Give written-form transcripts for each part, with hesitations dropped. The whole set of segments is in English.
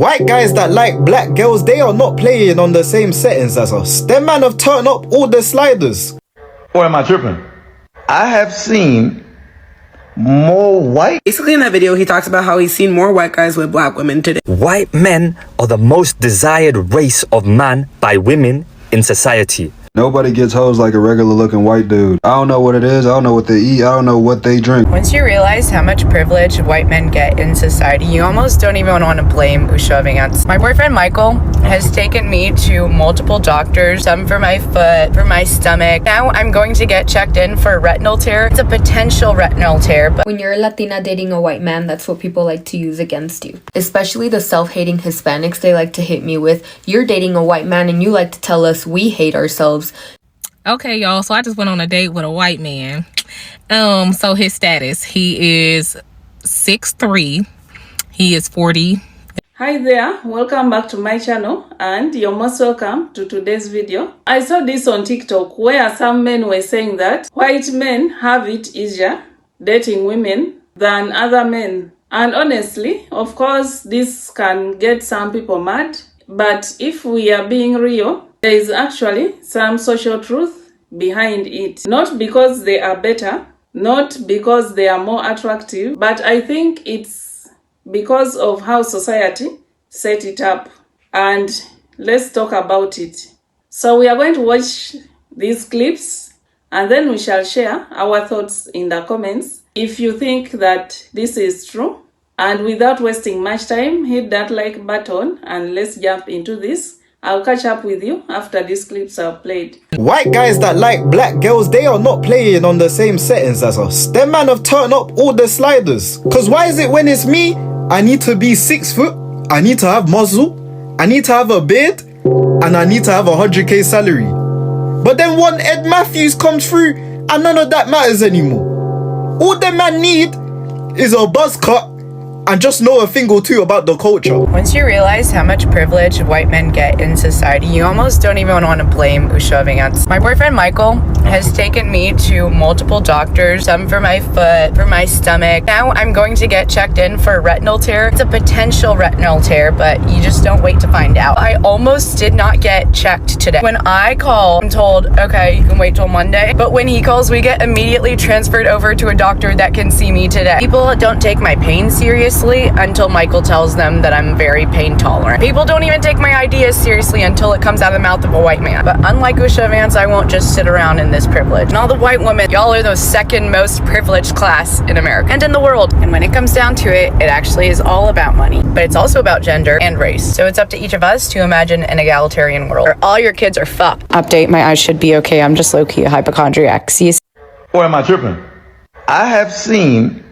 White guys that like black girls, they are not playing on the same settings as us. Them man have turned up all the sliders. Or am I tripping? I have seen more white. Basically in that video, he talks about how he's seen more white guys with black women today. White men are the most desired race of man by women in society. Nobody gets hoes like a regular looking white dude. I don't know what it is. I don't know what they eat. I don't know what they drink. Once you realize how much privilege white men get in society, you almost don't even want to blame extravagance. My boyfriend Michael has taken me to multiple doctors, some for my foot, for my stomach. Now I'm going to get checked in for a retinal tear. It's a potential retinal tear, but when you're a Latina dating a white man, that's what people like to use against you. Especially the self-hating Hispanics, they like to hit me with, you're dating a white man and you like to tell us we hate ourselves. Okay, y'all, so I just went on a date with a white man. So his status, he is 6'3", he is 40. Hi there, welcome back to my channel and you're most welcome to today's video. I saw this on TikTok where some men were saying that white men have it easier dating women than other men. And honestly, of course, this can get some people mad, but if we are being real, there is actually some social truth behind it. Not because they are better, not because they are more attractive, but I think it's because of how society set it up. And let's talk about it. So we are going to watch these clips and then we shall share our thoughts in the comments. If you think that this is true, and without wasting much time, hit that like button and let's jump into this. I'll catch up with you after these clips are played. White guys that like black girls, they are not playing on the same settings as us. Them man have turned up all the sliders. Cause why is it when it's me, I need to be 6 foot, I need to have muscle, I need to have a beard, and I need to have 100k salary. But then one Ed Matthews comes through and none of that matters anymore. All the man need is a buzz cut and just know a thing or two about the culture. once you realize how much privilege white men get in society, you almost don't even want to blame extravagance. My boyfriend Michael has taken me to multiple doctors, some for my foot, for my stomach. Now I'm going to get checked in for a retinal tear. It's a potential retinal tear, but you just don't wait to find out. I almost did not get checked today. When I call, I'm told, okay, you can wait till Monday. But when he calls, we get immediately transferred over to a doctor that can see me today. People don't take my pain seriously until Michael tells them that I'm very pain tolerant. People don't even take my ideas seriously until it comes out of the mouth of a white man. But unlike Ushavans, I won't just sit around in this privilege. And all the white women, y'all are the second most privileged class in America and in the world. And when it comes down to it, it actually is all about money. But it's also about gender and race. So it's up to each of us to imagine an egalitarian world where all your kids are fucked. Update, my eyes should be okay. I'm just low-key a hypochondriac. See you. Or am I tripping? I have seen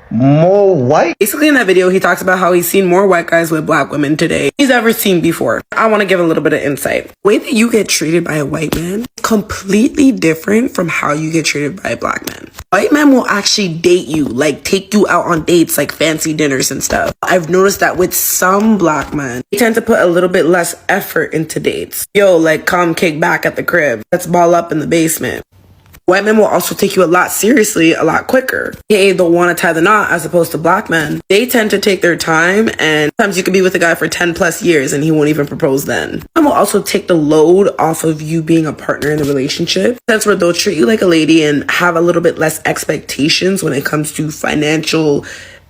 more white. Basically in that video, he talks about how he's seen more white guys with black women today he's ever seen before. I want to give a little bit of insight. The way that you get treated by a white man is completely different from how you get treated by a black man. White men will actually date you, like take you out on dates, like fancy dinners and stuff. I've noticed that with some black men, they tend to put a little bit less effort into dates. Yo, like come kick back at the crib. Let's ball up in the basement. White men will also take you a lot seriously, a lot quicker. They'll want to tie the knot as opposed to black men. They tend to take their time, and sometimes you could be with a guy for 10 plus years and he won't even propose then. And will also take the load off of you being a partner in the relationship. That's where they'll treat you like a lady and have a little bit less expectations when it comes to financial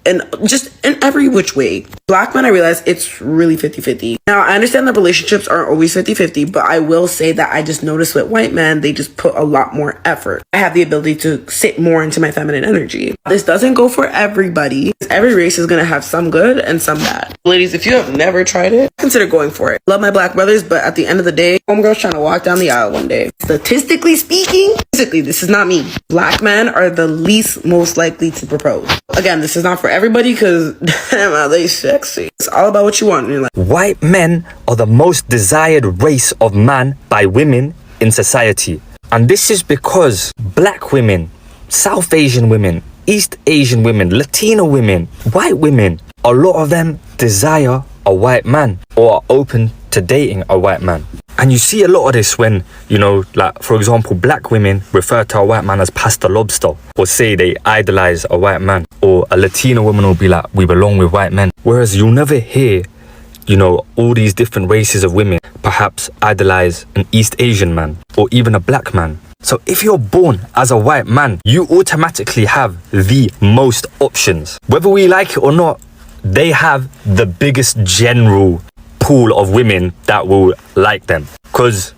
and just in every which way. Black men, I realize it's really 50-50. Now, I understand that relationships aren't always 50-50, but I will say that I just noticed with white men, they just put a lot more effort. I have the ability to sit more into my feminine energy. This doesn't go for everybody. Every race is going to have some good and some bad. Ladies, if you have never tried it, consider going for it. Love my black brothers, but at the end of the day, homegirl's trying to walk down the aisle one day. Statistically speaking, physically, this is not me. Black men are the least most likely to propose. Again, this is not for everybody because damn, are they sexy. It's all about what you want. You're like, White men are the most desired race of man by women in society. And this is because black women, South Asian women, East Asian women, Latino women, white women, a lot of them desire a white man or are open to dating a white man. And you see a lot of this when, you know, like, for example, black women refer to a white man as Pastor Lobster, or say they idolize a white man, or a Latino woman will be like, we belong with white men. Whereas you'll never hear all these different races of women perhaps idolize an East Asian man or even a black man. So if you're born as a white man, you automatically have the most options. Whether we like it or not, they have the biggest general pool of women that will like them. Because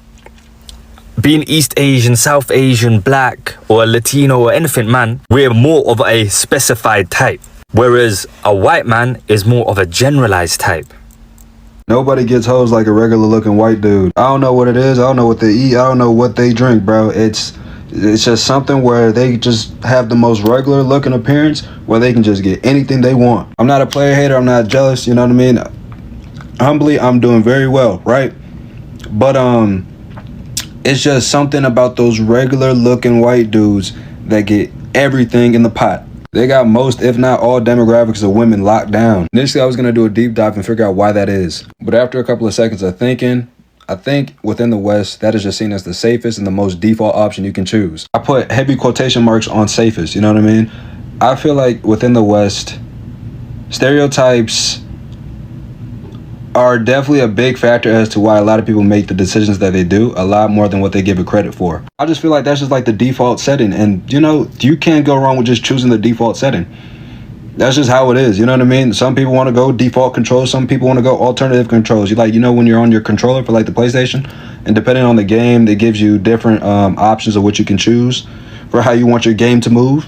being East Asian, South Asian, black, or Latino or anything, man, we're more of a specified type. Whereas a white man is more of a generalized type. Nobody gets hoes like a regular looking white dude. I don't know what it is. I don't know what they eat. I don't know what they drink, bro. It's just something where they just have the most regular looking appearance where they can just get anything they want. I'm not a player hater. I'm not jealous. You know what I mean? Humbly, I'm doing very well, right? But it's just something about those regular looking white dudes that get everything in the pot. They got most, if not all, demographics of women locked down. Initially, I was going to do a deep dive and figure out why that is. But after a couple of seconds of thinking, I think within the West, that is just seen as the safest and the most default option you can choose. I put heavy quotation marks on safest, you know what I mean? I feel like within the West, stereotypes are definitely a big factor as to why a lot of people make the decisions that they do, a lot more than what they give it credit for. I just feel like that's just like the default setting, and you can't go wrong with just choosing the default setting. That's just how it is, you know what I mean? Some people want to go default controls, some people want to go alternative controls. When you're on your controller for like the PlayStation, and depending on the game, it gives you different options of what you can choose for how you want your game to move.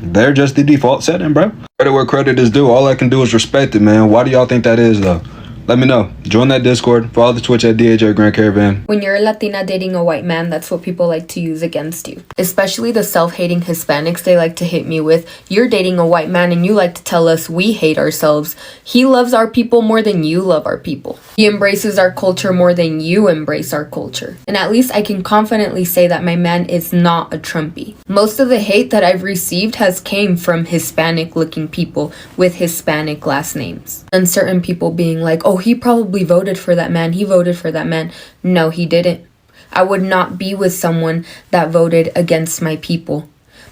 They're just the default setting, bro. Credit where credit is due. All I can do is respect it, man. Why do y'all think that is, though? Let me know. Join that Discord. Follow the Twitch at DHA Grand Caravan. When you're a Latina dating a white man, that's what people like to use against you. Especially the self-hating Hispanics, they like to hit me with, you're dating a white man and you like to tell us we hate ourselves. He loves our people more than you love our people. He embraces our culture more than you embrace our culture. And at least I can confidently say that my man is not a Trumpy. Most of the hate that I've received has came from Hispanic-looking people with Hispanic last names. And certain people being like, oh, he probably voted for that man. He voted for that man. No, he didn't. I would not be with someone that voted against my people.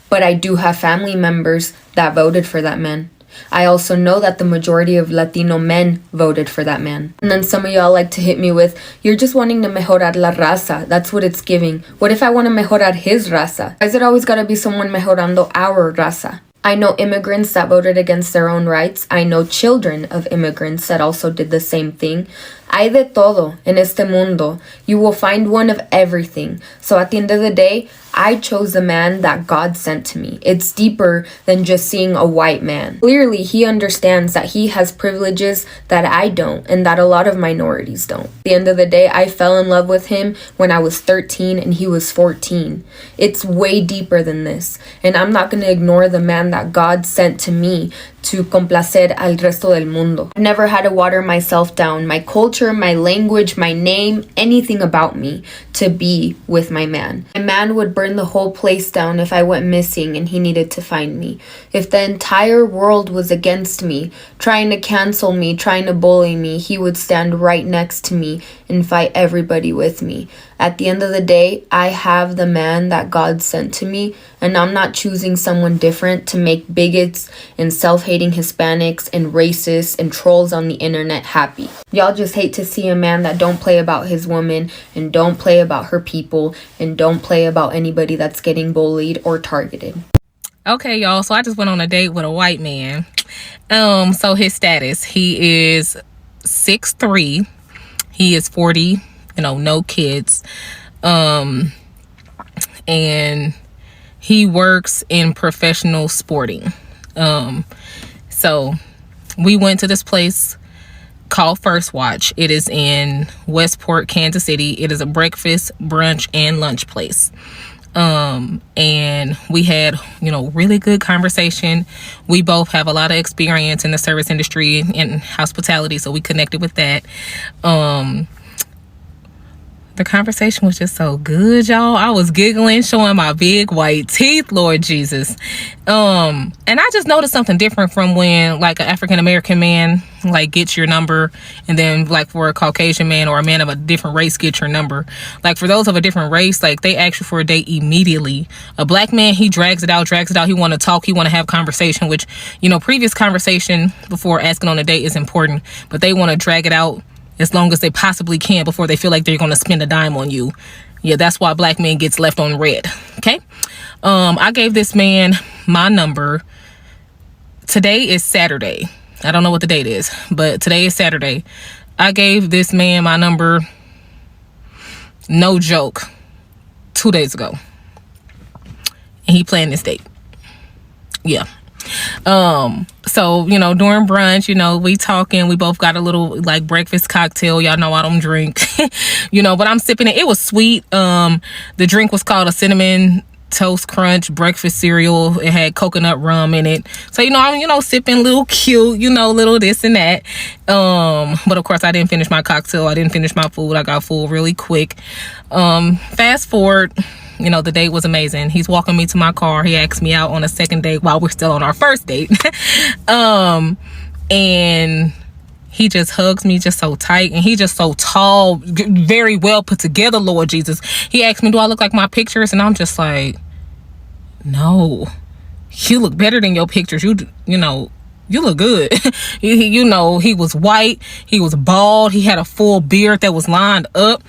But I do have family members that voted for that man. I also know that the majority of Latino men voted for that man. And then some of y'all like to hit me with, you're just wanting to mejorar la raza. That's what it's giving. What if I want to mejorar his raza? Why is it always got to be someone mejorando our raza? I know immigrants that voted against their own rights. I know children of immigrants that also did the same thing. Hay de todo en este mundo. You will find one of everything. So at the end of the day, I chose the man that God sent to me. It's deeper than just seeing a white man. Clearly, he understands that he has privileges that I don't and that a lot of minorities don't. At the end of the day, I fell in love with him when I was 13 and he was 14. It's way deeper than this. And I'm not going to ignore the man that God sent to me to complacer al resto del mundo. I've never had to water myself down, my culture, my language, my name, anything about me to be with my man. My man would burn the whole place down if I went missing and he needed to find me. If the entire world was against me, trying to cancel me, trying to bully me, he would stand right next to me and fight everybody with me. At the end of the day, I have the man that God sent to me, and I'm not choosing someone different to make bigots and self-hating Hispanics and racists and trolls on the internet happy. Y'all just hate to see a man that don't play about his woman and don't play about her people and don't play about anybody that's getting bullied or targeted. Okay, y'all, so I just went on a date with a white man. So his status, he is 6'3", he is 40, no kids, and he works in professional sporting. So we went to this place called First Watch. It is in Westport, Kansas City. It is a breakfast, brunch, and lunch place. And we had, really good conversation. We both have a lot of experience in the service industry and hospitality, so we connected with that. The conversation was just so good, y'all. I was giggling, showing my big white teeth, Lord Jesus. And I just noticed something different from when like an African American man like gets your number, and then like for a Caucasian man or a man of a different race gets your number. Like for those of a different race, like they ask you for a date immediately. A black man, he drags it out. He want to talk, he want to have conversation, which, you know, previous conversation before asking on a date is important, but they want to drag it out as long as they possibly can before they feel like they're going to spend a dime on you. Yeah, that's why black men gets left on red. Okay. I gave this man my number. Today is Saturday. I don't know what the date is, but today is Saturday. I gave this man my number, no joke, 2 days ago. And he planned this date. Yeah. So, you know, during brunch, you know, we talking, we both got a little like breakfast cocktail. Y'all know I don't drink, you know, but I'm sipping it. It was sweet. The drink was called a cinnamon toast crunch breakfast cereal. It had coconut rum in it. So, you know, I'm, you know, sipping little cute, you know, little this and that. But of course I didn't finish my cocktail. I didn't finish my food. I got full really quick. Fast forward, you know, the date was amazing. He's walking me to my car. He asked me out on a second date while we're still on our first date. And he just hugs me just so tight, and he just so tall, very well put together, Lord Jesus. He asked me, do I look like my pictures? And I'm just like, no, you look better than your pictures. You know, you look good. You know, he was white. He was bald. He had a full beard that was lined up.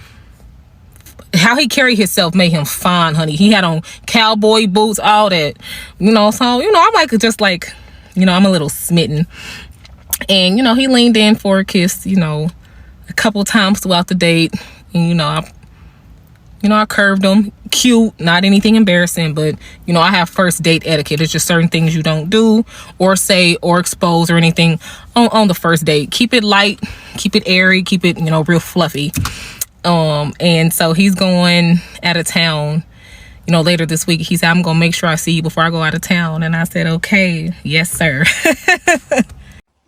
How he carried himself made him fine, honey. He had on cowboy boots, all that, you know. So, you know, I'm like, just like, you know, I'm a little smitten. And, you know, he leaned in for a kiss, you know, a couple times throughout the date. And, you know, I curved him. Cute, not anything embarrassing, but, you know, I have first date etiquette. It's just certain things you don't do or say or expose or anything on the first date. Keep it light, keep it airy, keep it, you know, real fluffy. And so he's going out of town, you know, later this week. He said, I'm gonna make sure I see you before I go out of town. And I said, okay, yes, sir.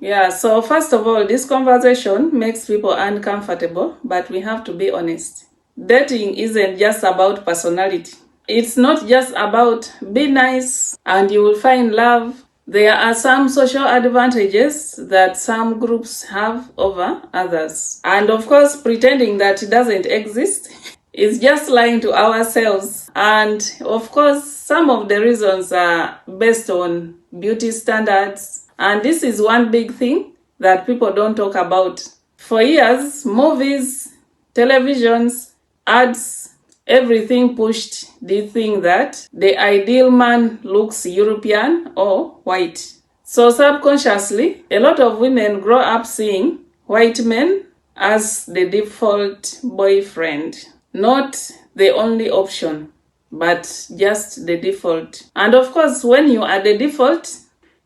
Yeah, so first of all, this conversation makes people uncomfortable, but we have to be honest. Dating isn't just about personality. It's not just about be nice and you will find love. There are some social advantages that some groups have over others. And of course, pretending that it doesn't exist is just lying to ourselves. And of course, some of the reasons are based on beauty standards. And this is one big thing that people don't talk about. For years, movies, televisions, ads, everything pushed the thing that the ideal man looks European or white. So subconsciously, a lot of women grow up seeing white men as the default boyfriend. Not the only option, but just the default. And of course, when you are the default,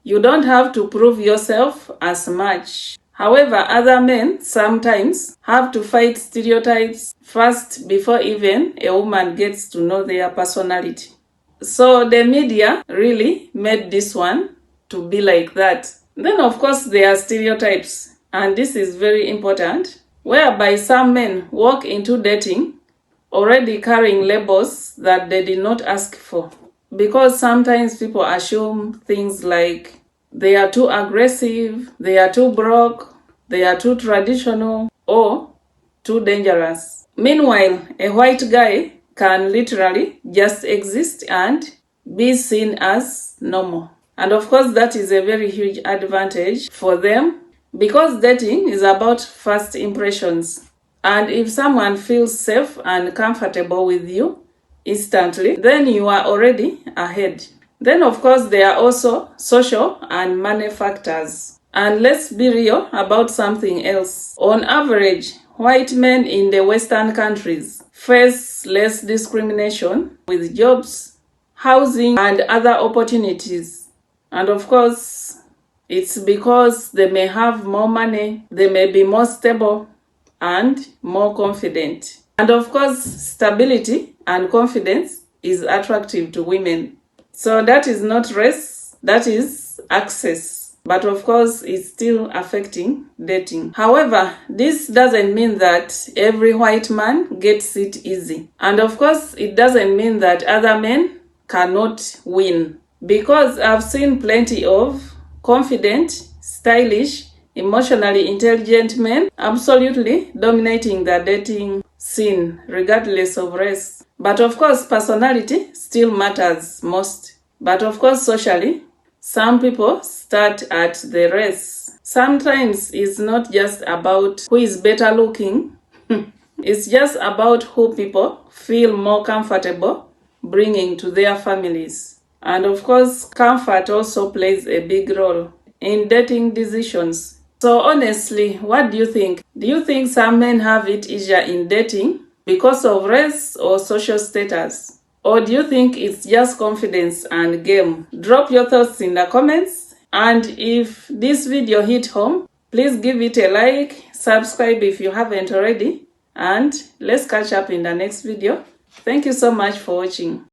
you don't have to prove yourself as much. However, other men sometimes have to fight stereotypes first before even a woman gets to know their personality. So the media really made this one to be like that. Then of course there are stereotypes, and this is very important, whereby some men walk into dating already carrying labels that they did not ask for. Because sometimes people assume things like they are too aggressive, they are too broke, they are too traditional, or too dangerous. Meanwhile, a white guy can literally just exist and be seen as normal. And of course, that is a very huge advantage for them, because dating is about first impressions. And if someone feels safe and comfortable with you instantly, then you are already ahead. Then, of course, there are also social and money factors. And let's be real about something else. On average, white men in the Western countries face less discrimination with jobs, housing, and other opportunities. And of course, it's because they may have more money, they may be more stable, and more confident. And of course, stability and confidence is attractive to women. So that is not race, that is access. but of course it's still affecting dating. However, this doesn't mean that every white man gets it easy. And of course, it doesn't mean that other men cannot win. Because I've seen plenty of confident, stylish, emotionally intelligent men absolutely dominating the dating scene regardless of race. But of course, personality still matters most. But of course, socially, some people start at the race. Sometimes it's not just about who is better looking. It's just about who people feel more comfortable bringing to their families. And of course, comfort also plays a big role in dating decisions. So honestly, what do you think? Do you think some men have it easier in dating because of race or social status? Or do you think it's just confidence and game? Drop your thoughts in the comments. And if this video hit home, please give it a like, subscribe if you haven't already, and let's catch up in the next video. Thank you so much for watching.